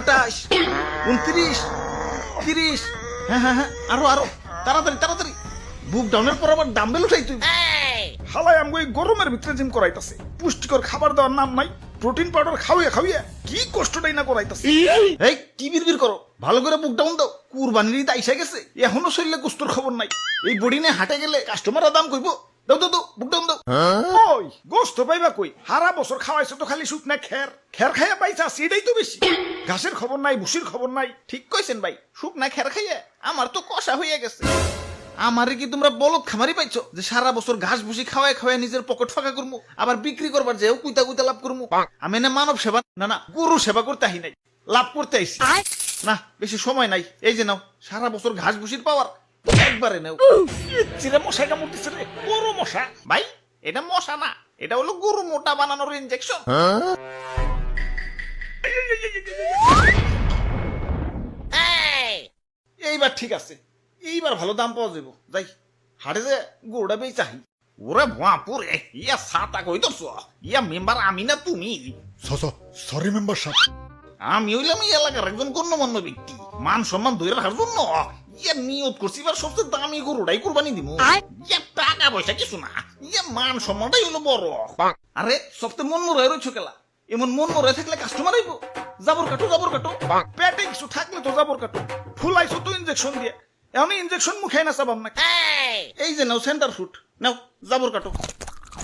28, 29, 30। হ্যাঁ হ্যাঁ হ্যাঁ, আরো আরো, তাড়াতাড়ি তাড়াতাড়ি। বুক ডাউনের পর আবার ডাম্বেল উঠাই তুই। হালাই আমগো এই গরমের ভিতরে জিম করাইতাছে, পুষ্টিকর খাবার দেওয়ার নাম নাই, প্রোটিন পাউডার খাওয়াইয়া খাওয়াইয়া কি কষ্টটাই না করাইতাছে। এই কি বিড়বিড় করো, ভালো করে বুক ডাউন দাও। কুরবানির ঈদ আইসা গেছে, এখনো শরীরে গোস্তর খবর নাই। এই বডি নিয়ে হাটে গেলে কাস্টমাররা দাম কইবো। দাও দাও দাও, বুক ডাউন দাও। ওই গোস্ত পাইবা কই? হারা বছর খাওয়াইছো তো খালি শুকনা খের, খের খাইয়া পাইছা সেটাই তো বেশি। ঘাসের খবর নাই, ভুসির খবর নাই। ঠিক কইছেন ভাই, শুকনা খের খাইয়ে আমার তো কষা হইয়া গেছে। আমারে কি তোমরা বলদ খামারি পাইছো যে সারা বছর ঘাস ভুসি খাওয়ায় খাওয়ায় নিজের পকেট ফাঁকা করবো, আবার বিক্রি করবার যেও কুইতা কুইতা লাভ করবো? আমি না মানব সেবা না গরু সেবা করতে আহি নাই, লাভ করতে আইছি। না বেশি সময় নাই, এই যে নাও সারা বছর ঘাস ভুসির পাওয়ার, একবারে নাও। চিরে মশা কামড়তেছে রে, বড় মশা। ভাই এটা মশা না, এটা হলো গরু মোটা বানানোর ইনজেকশন। এইবার ঠিক আছে, এইবার ভালো দাম পাওয়া যাবো। যাই হাটে যে গরুটা বেই চাই। ওরে বাপুরে, ইয়া সাতা কই তো ইয়া মেম্বার আমি না তুমি? সরি মেম্বার সাহেব। আমি হইলাম এই এলাকার একজন গণ্যমান্য ব্যক্তি, মান সম্মান ধরে রাখার জন্য ইয়া নিয়ত করছি এবার সবচেয়ে দামি গরুটাই কুরবানি দিব। ইয়া টাকা পয়সা কিছু না, ইয়া মান সম্মানটাই হলো বড়। আরে সবচেয়ে মন মরাই রয়েছে খেলা, এমন মন মরাই থাকলে কাস্টমার আইবো। জাবর কাটো জাবর কাটো, পেটে কিছু থাকলে তো জাবর কাটো। ফুলাইছো তো ইনজেকশন দিয়ে, এখন ইনজেকশন মুখে না চাবাম না। এই যে নাও সেন্টার ফুট, নাও জাবর কাটো।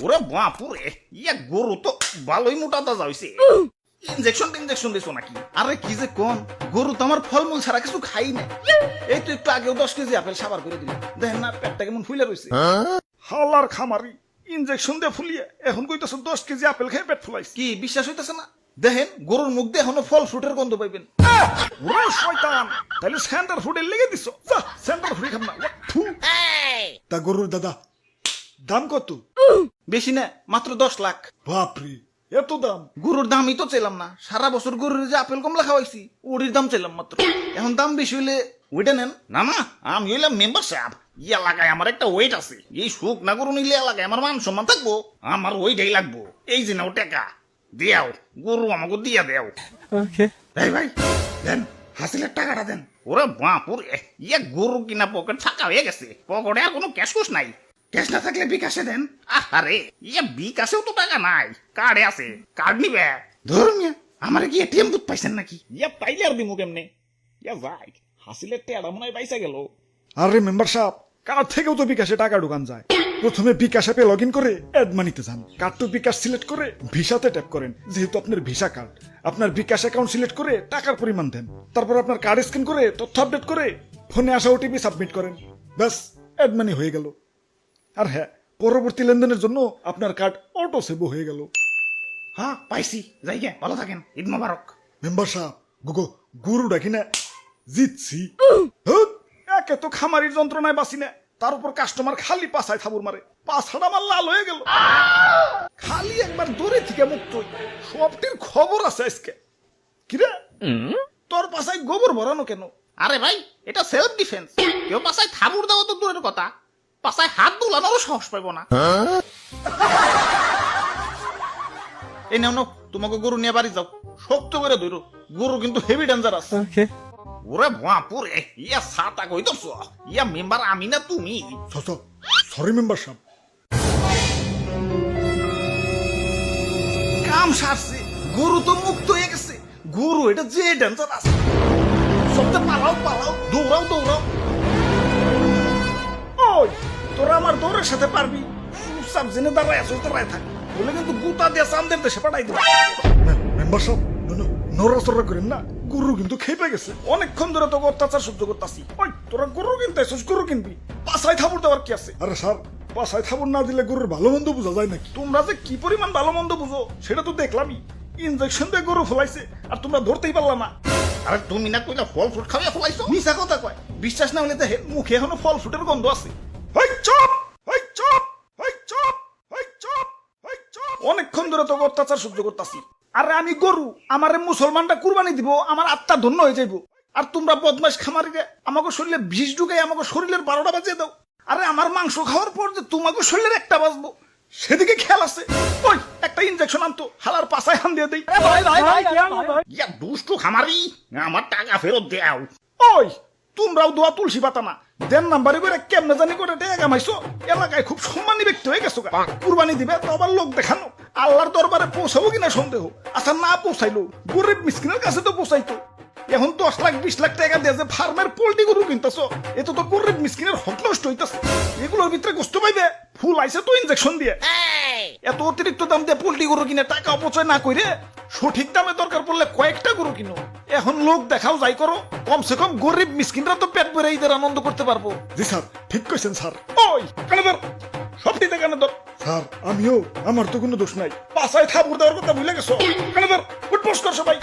ওরে বাপুরে, ইয়া গরু তো ভালোই মোটা তাজা হইছে। ইনজেকশন দিছো নাকি? আরে কি যে কোন, গরু তো আমার ফলমূল ছাড়া কিছু খাই না। এই তো একটু আগেও 10 কেজি আপেল সাবার করে দিল, দেখেন না পেটটা কেমন ফুলে রয়েছে। হালার খামারি, ইনজেকশন দিয়ে ফুলিয়ে এখন কইতাছো 10 কেজি আপেল খেয়ে পেট ফুলাইছে। কি বিশ্বাস হইতেছে না? দেখেন গরুর মুখ দিয়ে এখনো ফল ফ্রুটের গন্ধ পাইবেন। ওরে শয়তান, তাহলে সেন্টার ফুডের লেগে দিছো। যা সেন্টার ফুডই খাম না। থু। তা গরুর দাদা দাম কত? বেশি না, মাত্র 10 লাখ। বাপরে, এত দাম? গরুর দামই তো চাইলাম না, সারা বছর গরুর যে আপেল কমলা খাওয়াইছি ওটির দাম চাইলাম মাত্র। এখন দাম বেশি হইলে ওইটা নেন। না না, আমি হইলাম মেম্বার সাহেব, এই এলাকায় আমার একটা ওয়েট আছে। এই সুখ না গরু নিলে এলাকায় আমার মান সম্মান থাকবো, আমার ওইটাই লাগবো। এই যে নাও টাকা, দেও গরু আমাকে দিয়া দেও। এই ভাই দেন, হাসিলের টাকাটা দেন। ওরে বাপুরে, ইয়া গরু কিনা পকেট ফাঁকা হয়ে গেছে, পকেটে আর কোনো ক্যাশ কুশ নাই। ক্যাশ না থাকলে বিকাশে দেন। আরে ইয়া বিকাশেও তো টাকা নাই, কার্ডে আছে, কার্ড নিবে। ধরুন আমার কি এটিএম বুথ পাইছেন নাকি? ইয়া পাইলে আর দিমু কেমনে? ইয়া ভাই হাসিলের টেড়া মনে হয় পাইসা গেল। আরে মেম্বার সাহেব, কার্ড থেকেও তো বিকাশে টাকা ঢুকান যায়। প্রথমে বিকাশ অ্যাপে লগ ইন করে অ্যাড মানিতে যান, কার্ড টু বিকাশ সিলেক্ট করে ভিসাতে ট্যাপ করেন। যেহেতু আপনার ভিসা কার্ড, আপনার বিকাশ অ্যাকাউন্ট সিলেক্ট করে টাকার পরিমাণ দেন। তারপর আপনার কার্ড স্ক্যান করে তথ্য আপডেট করে ফোনে আসা ওটিপি সাবমিট করেন। ব্যাস, অ্যাড মানি হয়ে গেল। আর হ্যাঁ, পরবর্তী লেনদেনের জন্য আপনার কার্ড অটো সেভ হয়ে গেল। হ্যাঁ পাইছি, যাই গে, ভালো থাকেন, ঈদ মোবারক। মেম্বার সাহেব, গরু ডাকি না জিতছি। একে তো খামারির যন্ত্রণায় বাঁচি না, তার উপর কাস্টমার খালি পাছায় থাবুর মারে, পাছাটা আমার লাল হয়ে গেল। খালি একবার দূরে থেকে মুক্ত হই, সবটির খবর আছে আজকে। কিরে তোর পাছায় গোবর ভরানো কেন? আরে ভাই এটা সেলফ ডিফেন্স, কেউ পাশায় থাবুর দেওয়া তো দূরের কথা, পাশায় হাত দুলানোরও সাহস পাইব না। এই নাও নাও, তোমাকে গরু নিয়ে বাড়ি যাও, শক্ত করে ধরো, গরু কিন্তু হেভি ডেঞ্জারাস। ওরে বাপুরে, ইয়া সাতা কই তো ইয়া মেম্বার আমি না তুমি? সরি মেম্বার সাহেব। কাম সারছে, গরু তো মুক্ত হয়ে গেছে। গরু এটা যে ডেঞ্জারাস, সবচেয়ে পালাও পালাও, দৌড়াও দৌড়াও। ওই তোরা আমার দৌড়ের সাথে পারবি? চুপচাপ জেনে দাঁড়ায় আসো, দাঁড়ায় থাক, বলে কিন্তু গুতা দিয়ে চান্দের দেশে পাঠাই দেবো। মেম্বার সাহেব নড়াচড়া করেন না, গরু কিন্তু খেপে গেছে। অনেকক্ষণ ধরে তোকে অত্যাচার সহ্য করতেছি। ওই তোরা গরু কিনতে আসছিস, গরু কিনবি, পাছায় থাবুর দেওয়ার কি আছে? আরে স্যার, পাছায় থাবুর না দিলে গরুর ভালো মন্দ বোঝা যায় নাকি? তোমরা যে কি পরিমাণ ভালো মন্দ বুঝো সেটা তো দেখলামই। ইনজেকশন দিয়ে গরু ফলাইছে আর তোমরা ধরতেই পারলাম না। আরে তুমি না কইলা ফল ফ্রুট খাওয়া ফলাইছো? মিছা কথা কয়, বিশ্বাস না হলে দেখে মুখে এখনো ফল ফ্রুটের গন্ধ আছে। অনেকক্ষণ ধরে তোকে অত্যাচার সহ্য করতেছি। আরে আমি গরু, আমারে মুসলমানটা কুরবানি দিব, আমার আত্মা ধন্য হয়ে যাইব। আর তোমরা বদমাশ খামারিরে আমাকে শরীরে বিষ ঢুকাই আমাকে শরীরের 12টা বাজিয়ে দাও। আরে আমার মাংস খাওয়ার পর যে তোমাকে শরীরের একটা বাজবো সেদিকে খেয়াল আছে। ওই একটা ইনজেকশন আনতো, হালার পাছায় হান দিয়ে দেই। ইয়া দুষ্টু খামারি, আমার টাকা ফেরত দেও। ওই তোমরাও দোয়া তুলসী পাতা না, দেন নাম্বারে করে কেমনে জানি করে টাকা কামাইছো, এলাকায় খুব সম্মানী ব্যক্তি হয়ে গেছো। কুরবানি দিবে তো আবার লোক দেখানো, আল্লাহর দরবারে পৌঁছাবো কিনা সন্দেহ। আচ্ছা না পৌঁছাইলো, গরিব মিসকিনের কাছে তো পৌঁছাইতো। এখন 10 লাখ 20 লাখ টাকা দিয়ে যে ফার্মের পোল্ট্রি গরু কিনতেছ, এত তো গরিব মিসকিনের হক নষ্ট হইতেছে। এগুলোর ভিতরে গোস্ত পাইবে, ফুল আইছে তো ইনজেকশন দিয়ে। এত অতিরিক্ত দাম দিয়ে পোল্ট্রি গরু কিনে টাকা অপচয় না করে সঠিক দামে দরকার পড়লে কয়েকটা গরু কিনো। এখন লোক দেখাও যাই করো, কমসে কম গরিব মিসকিনরা তো পেট ভরে ঈদের আনন্দ করতে পারবো। জি স্যার, ঠিক কইছেন স্যার। ওই কানে ধর, সবটিতে কানে ধর। স্যার আমিও, আমার তো কোনো দোষ নাই। পাশায় থাপুর দেওয়ার কথা ভুলে গেছো। কানে ধর, উঠবোস কর সবাই।